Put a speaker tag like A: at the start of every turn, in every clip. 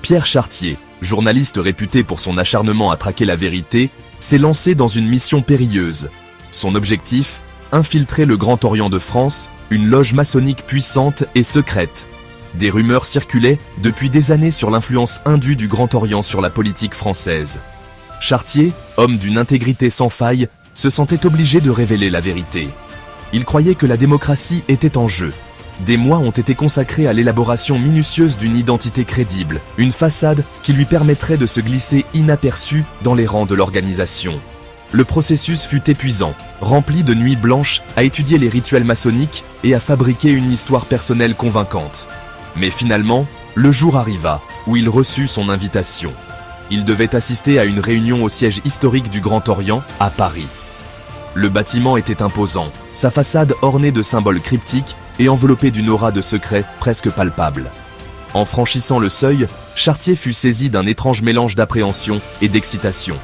A: Pierre Chartier, journaliste réputé pour son acharnement à traquer la vérité, s'est lancé dans une mission périlleuse. Son objectif, infiltrer le Grand Orient de France, une loge maçonnique puissante et secrète. Des rumeurs circulaient depuis des années sur l'influence indue du Grand Orient sur la politique française. Chartier, homme d'une intégrité sans faille, se sentait obligé de révéler la vérité. Il croyait que la démocratie était en jeu. Des mois ont été consacrés à l'élaboration minutieuse d'une identité crédible, une façade qui lui permettrait de se glisser inaperçu dans les rangs de l'organisation. Le processus fut épuisant, rempli de nuits blanches à étudier les rituels maçonniques et à fabriquer une histoire personnelle convaincante. Mais finalement, le jour arriva où il reçut son invitation. Il devait assister à une réunion au siège historique du Grand Orient, à Paris. Le bâtiment était imposant, sa façade ornée de symboles cryptiques et enveloppée d'une aura de secret presque palpable. En franchissant le seuil, Chartier fut saisi d'un étrange mélange d'appréhension et d'excitation.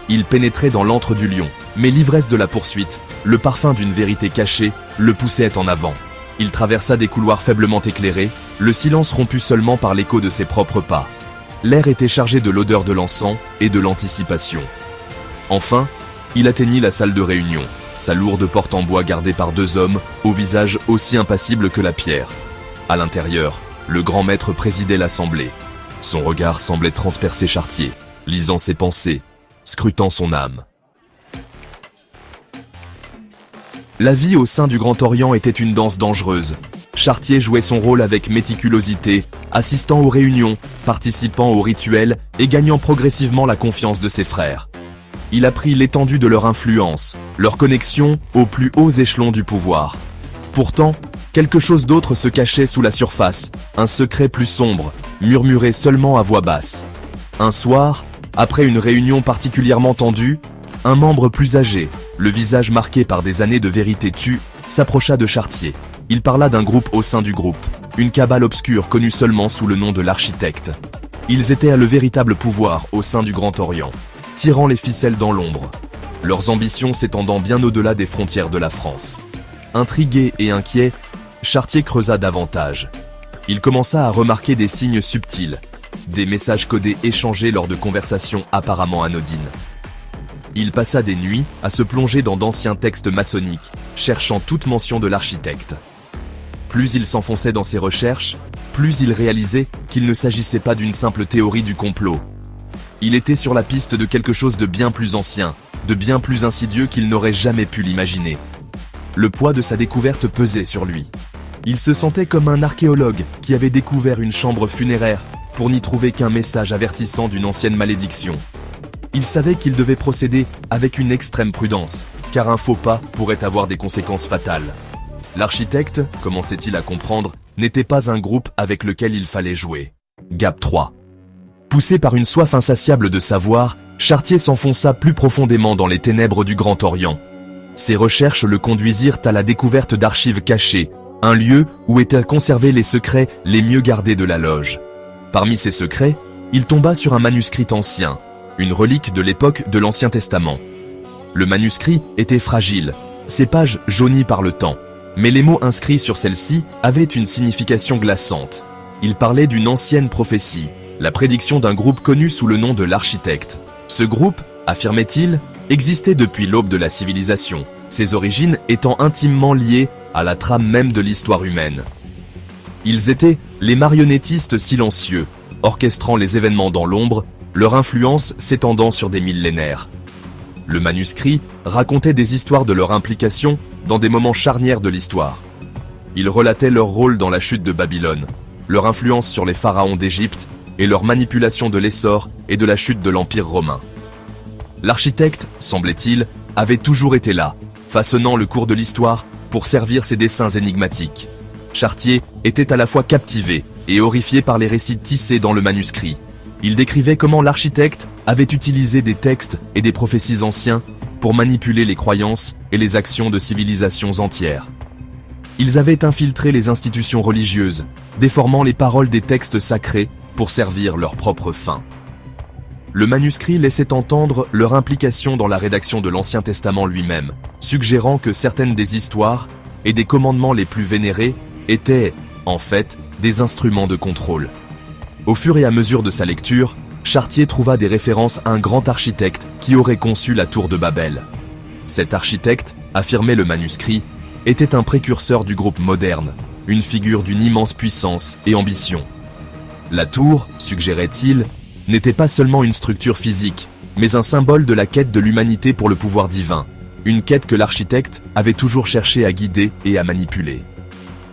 A: Il pénétrait dans l'antre du lion, mais l'ivresse de la poursuite, le parfum d'une vérité cachée, le poussait en avant. Il traversa des couloirs faiblement éclairés, le silence rompu seulement par l'écho de ses propres pas. L'air était chargé de l'odeur de l'encens et de l'anticipation. Enfin, il atteignit la salle de réunion, sa lourde porte en bois gardée par deux hommes, au visage aussi impassible que la pierre. À l'intérieur, le grand maître présidait l'assemblée. Son regard semblait transpercer Chartier, lisant ses pensées, scrutant son âme. La vie au sein du Grand Orient était une danse dangereuse. Chartier jouait son rôle avec méticulosité, assistant aux réunions, participant aux rituels et gagnant progressivement la confiance de ses frères. Il apprit l'étendue de leur influence, leur connexion aux plus hauts échelons du pouvoir. Pourtant, quelque chose d'autre se cachait sous la surface, un secret plus sombre, murmuré seulement à voix basse. Un soir, après une réunion particulièrement tendue, un membre plus âgé, le visage marqué par des années de vérité tue, s'approcha de Chartier. Il parla d'un groupe au sein du groupe, une cabale obscure connue seulement sous le nom de l'architecte. Ils étaient le véritable pouvoir au sein du Grand Orient, tirant les ficelles dans l'ombre, leurs ambitions s'étendant bien au-delà des frontières de la France. Intrigué et inquiet, Chartier creusa davantage. Il commença à remarquer des signes subtils, des messages codés échangés lors de conversations apparemment anodines. Il passa des nuits à se plonger dans d'anciens textes maçonniques, cherchant toute mention de l'architecte. Plus il s'enfonçait dans ses recherches, plus il réalisait qu'il ne s'agissait pas d'une simple théorie du complot. Il était sur la piste de quelque chose de bien plus ancien, de bien plus insidieux qu'il n'aurait jamais pu l'imaginer. Le poids de sa découverte pesait sur lui. Il se sentait comme un archéologue qui avait découvert une chambre funéraire pour n'y trouver qu'un message avertissant d'une ancienne malédiction. Il savait qu'il devait procéder avec une extrême prudence, car un faux pas pourrait avoir des conséquences fatales. L'architecte, commençait-il à comprendre, n'était pas un groupe avec lequel il fallait jouer. Gap 3. Poussé par une soif insatiable de savoir, Chartier s'enfonça plus profondément dans les ténèbres du Grand Orient. Ses recherches le conduisirent à la découverte d'archives cachées, un lieu où étaient conservés les secrets les mieux gardés de la loge. Parmi ces secrets, il tomba sur un manuscrit ancien, une relique de l'époque de l'Ancien Testament. Le manuscrit était fragile, ses pages jaunies par le temps, mais les mots inscrits sur celle-ci avaient une signification glaçante. Il parlait d'une ancienne prophétie, la prédiction d'un groupe connu sous le nom de l'architecte. Ce groupe, affirmait-il, existait depuis l'aube de la civilisation, ses origines étant intimement liées à la trame même de l'histoire humaine. Ils étaient les marionnettistes silencieux, orchestrant les événements dans l'ombre, leur influence s'étendant sur des millénaires. Le manuscrit racontait des histoires de leur implication dans des moments charnières de l'histoire. Il relatait leur rôle dans la chute de Babylone, leur influence sur les pharaons d'Égypte et leur manipulation de l'essor et de la chute de l'Empire romain. L'architecte, semblait-il, avait toujours été là, façonnant le cours de l'histoire pour servir ses dessins énigmatiques. Chartier était à la fois captivé et horrifié par les récits tissés dans le manuscrit. Il décrivait comment l'architecte avait utilisé des textes et des prophéties anciens pour manipuler les croyances et les actions de civilisations entières. Ils avaient infiltré les institutions religieuses, déformant les paroles des textes sacrés pour servir leurs propres fins. Le manuscrit laissait entendre leur implication dans la rédaction de l'Ancien Testament lui-même, suggérant que certaines des histoires et des commandements les plus vénérés étaient, en fait, des instruments de contrôle. Au fur et à mesure de sa lecture, Chartier trouva des références à un grand architecte qui aurait conçu la tour de Babel. Cet architecte, affirmait le manuscrit, était un précurseur du groupe moderne, une figure d'une immense puissance et ambition. La tour, suggérait-il, n'était pas seulement une structure physique, mais un symbole de la quête de l'humanité pour le pouvoir divin, une quête que l'architecte avait toujours cherché à guider et à manipuler.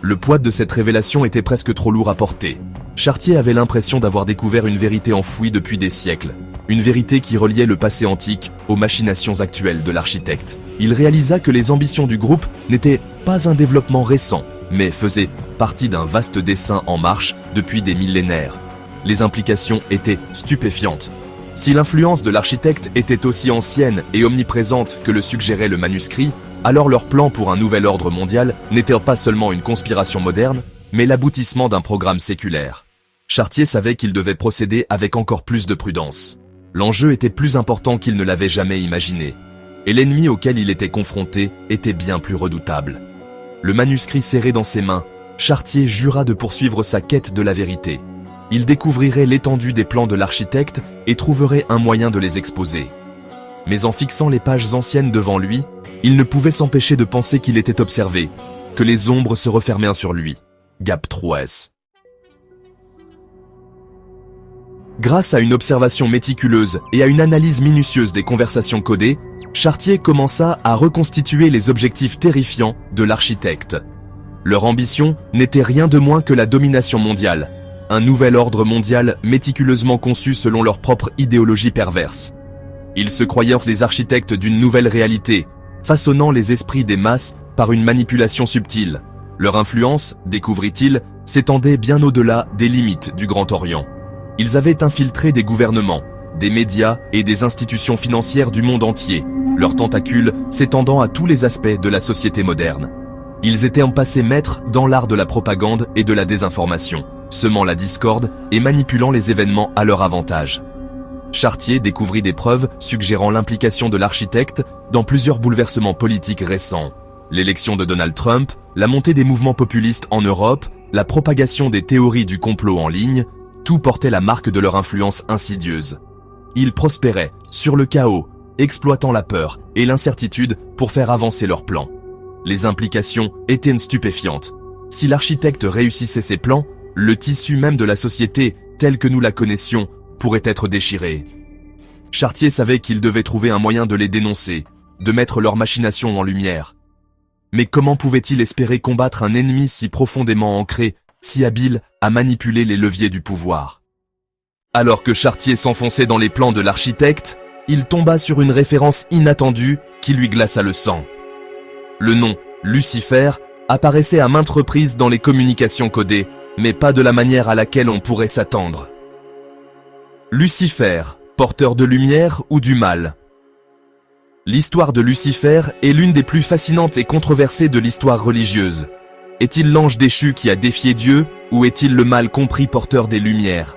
A: Le poids de cette révélation était presque trop lourd à porter. Chartier avait l'impression d'avoir découvert une vérité enfouie depuis des siècles, une vérité qui reliait le passé antique aux machinations actuelles de l'architecte. Il réalisa que les ambitions du groupe n'étaient pas un développement récent, mais faisaient partie d'un vaste dessein en marche depuis des millénaires. Les implications étaient stupéfiantes. Si l'influence de l'architecte était aussi ancienne et omniprésente que le suggérait le manuscrit, alors leur plan pour un nouvel ordre mondial n'était pas seulement une conspiration moderne, mais l'aboutissement d'un programme séculaire. Chartier savait qu'il devait procéder avec encore plus de prudence. L'enjeu était plus important qu'il ne l'avait jamais imaginé, et l'ennemi auquel il était confronté était bien plus redoutable. Le manuscrit serré dans ses mains, Chartier jura de poursuivre sa quête de la vérité. Il découvrirait l'étendue des plans de l'architecte et trouverait un moyen de les exposer. Mais en fixant les pages anciennes devant lui, il ne pouvait s'empêcher de penser qu'il était observé, que les ombres se refermaient sur lui. Gap 3S. Grâce à une observation méticuleuse et à une analyse minutieuse des conversations codées, Chartier commença à reconstituer les objectifs terrifiants de l'architecte. Leur ambition n'était rien de moins que la domination mondiale, un nouvel ordre mondial méticuleusement conçu selon leur propre idéologie perverse. Ils se croyaient les architectes d'une nouvelle réalité, façonnant les esprits des masses par une manipulation subtile. Leur influence, découvrit-il, s'étendait bien au-delà des limites du Grand Orient. Ils avaient infiltré des gouvernements, des médias et des institutions financières du monde entier, leurs tentacules s'étendant à tous les aspects de la société moderne. Ils étaient en passé maîtres dans l'art de la propagande et de la désinformation, semant la discorde et manipulant les événements à leur avantage. Chartier découvrit des preuves suggérant l'implication de l'architecte dans plusieurs bouleversements politiques récents. L'élection de Donald Trump, la montée des mouvements populistes en Europe, la propagation des théories du complot en ligne, tout portait la marque de leur influence insidieuse. Ils prospéraient sur le chaos, exploitant la peur et l'incertitude pour faire avancer leurs plans. Les implications étaient stupéfiantes. Si l'architecte réussissait ses plans, le tissu même de la société, tel que nous la connaissions, pourrait être déchiré. Chartier savait qu'il devait trouver un moyen de les dénoncer, de mettre leurs machinations en lumière. Mais comment pouvait-il espérer combattre un ennemi si profondément ancré, si habile à manipuler les leviers du pouvoir? Alors que Chartier s'enfonçait dans les plans de l'architecte, il tomba sur une référence inattendue qui lui glaça le sang. Le nom, Lucifer, apparaissait à maintes reprises dans les communications codées, mais pas de la manière à laquelle on pourrait s'attendre. Lucifer, porteur de lumière ou du mal? L'histoire de Lucifer est l'une des plus fascinantes et controversées de l'histoire religieuse. Est-il l'ange déchu qui a défié Dieu, ou est-il le mal compris porteur des lumières?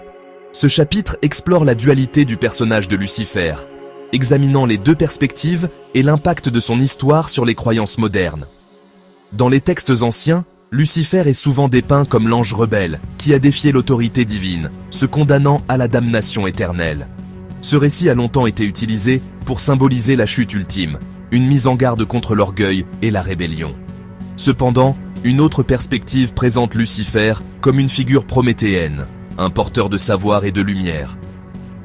A: Ce chapitre explore la dualité du personnage de Lucifer, examinant les deux perspectives et l'impact de son histoire sur les croyances modernes. Dans les textes anciens, Lucifer est souvent dépeint comme l'ange rebelle, qui a défié l'autorité divine, se condamnant à la damnation éternelle. Ce récit a longtemps été utilisé pour symboliser la chute ultime, une mise en garde contre l'orgueil et la rébellion. Cependant, une autre perspective présente Lucifer comme une figure prométhéenne, un porteur de savoir et de lumière.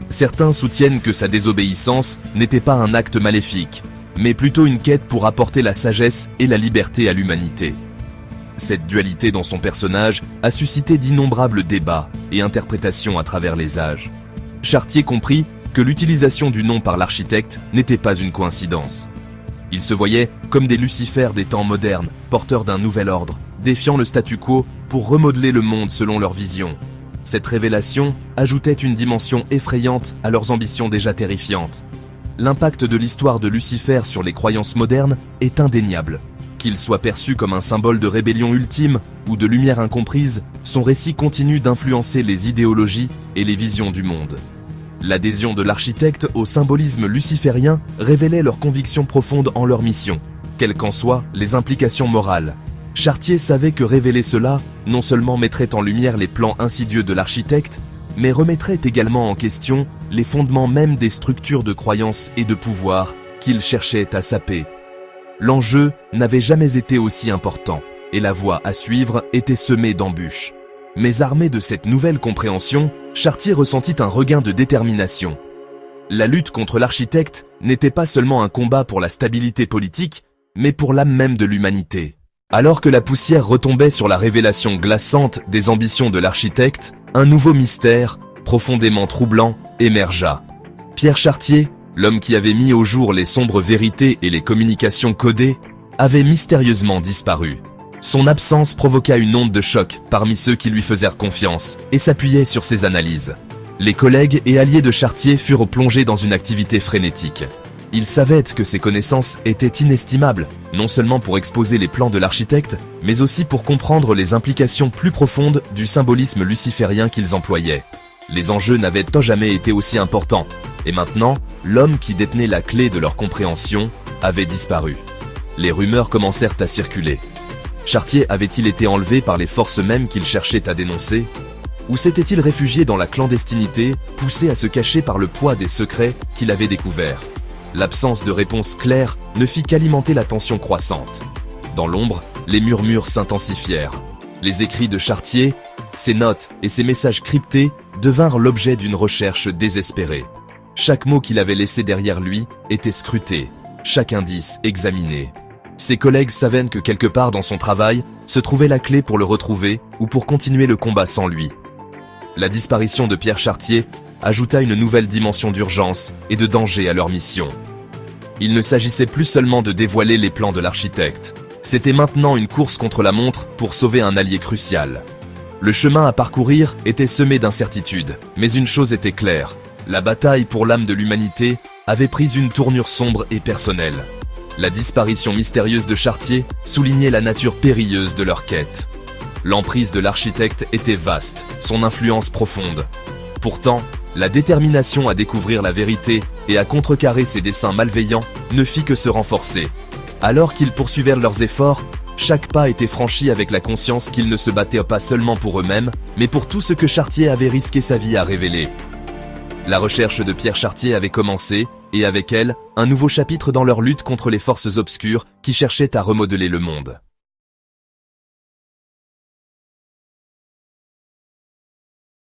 A: Certains soutiennent que sa désobéissance n'était pas un acte maléfique, mais plutôt une quête pour apporter la sagesse et la liberté à l'humanité. Cette dualité dans son personnage a suscité d'innombrables débats et interprétations à travers les âges. Chartier comprit que l'utilisation du nom par l'architecte n'était pas une coïncidence. Ils se voyaient comme des Lucifères des temps modernes, porteurs d'un nouvel ordre, défiant le statu quo pour remodeler le monde selon leur vision. Cette révélation ajoutait une dimension effrayante à leurs ambitions déjà terrifiantes. L'impact de l'histoire de Lucifer sur les croyances modernes est indéniable. Qu'il soit perçu comme un symbole de rébellion ultime ou de lumière incomprise, son récit continue d'influencer les idéologies et les visions du monde. L'adhésion de l'architecte au symbolisme luciférien révélait leur conviction profonde en leur mission, quelles qu'en soient les implications morales. Chartier savait que révéler cela non seulement mettrait en lumière les plans insidieux de l'architecte, mais remettrait également en question les fondements même des structures de croyance et de pouvoir qu'il cherchait à saper. L'enjeu n'avait jamais été aussi important, et la voie à suivre était semée d'embûches. Mais armé de cette nouvelle compréhension, Chartier ressentit un regain de détermination. La lutte contre l'architecte n'était pas seulement un combat pour la stabilité politique, mais pour l'âme même de l'humanité. Alors que la poussière retombait sur la révélation glaçante des ambitions de l'architecte, un nouveau mystère, profondément troublant, émergea. Pierre Chartier, l'homme qui avait mis au jour les sombres vérités et les communications codées, avait mystérieusement disparu. Son absence provoqua une onde de choc parmi ceux qui lui faisèrent confiance et s'appuyaient sur ses analyses. Les collègues et alliés de Chartier furent plongés dans une activité frénétique. Ils savaient que ses connaissances étaient inestimables, non seulement pour exposer les plans de l'architecte, mais aussi pour comprendre les implications plus profondes du symbolisme luciférien qu'ils employaient. Les enjeux n'avaient jamais été aussi importants, et maintenant, l'homme qui détenait la clé de leur compréhension avait disparu. Les rumeurs commencèrent à circuler. Chartier avait-il été enlevé par les forces mêmes qu'il cherchait à dénoncer ? Ou s'était-il réfugié dans la clandestinité, poussé à se cacher par le poids des secrets qu'il avait découverts ? L'absence de réponse claire ne fit qu'alimenter la tension croissante. Dans l'ombre, les murmures s'intensifièrent. Les écrits de Chartier, ses notes et ses messages cryptés devinrent l'objet d'une recherche désespérée. Chaque mot qu'il avait laissé derrière lui était scruté, chaque indice examiné. Ses collègues savaient que quelque part dans son travail se trouvait la clé pour le retrouver ou pour continuer le combat sans lui. La disparition de Pierre Chartier ajouta une nouvelle dimension d'urgence et de danger à leur mission. Il ne s'agissait plus seulement de dévoiler les plans de l'architecte. C'était maintenant une course contre la montre pour sauver un allié crucial. Le chemin à parcourir était semé d'incertitudes, mais une chose était claire, la bataille pour l'âme de l'humanité avait pris une tournure sombre et personnelle. La disparition mystérieuse de Chartier soulignait la nature périlleuse de leur quête. L'emprise de l'architecte était vaste, son influence profonde. Pourtant, la détermination à découvrir la vérité et à contrecarrer ses desseins malveillants ne fit que se renforcer. Alors qu'ils poursuivirent leurs efforts, chaque pas était franchi avec la conscience qu'ils ne se battaient pas seulement pour eux-mêmes, mais pour tout ce que Chartier avait risqué sa vie à révéler. La recherche de Pierre Chartier avait commencé, et avec elle, un nouveau chapitre dans leur lutte contre les forces obscures qui cherchaient à remodeler le monde.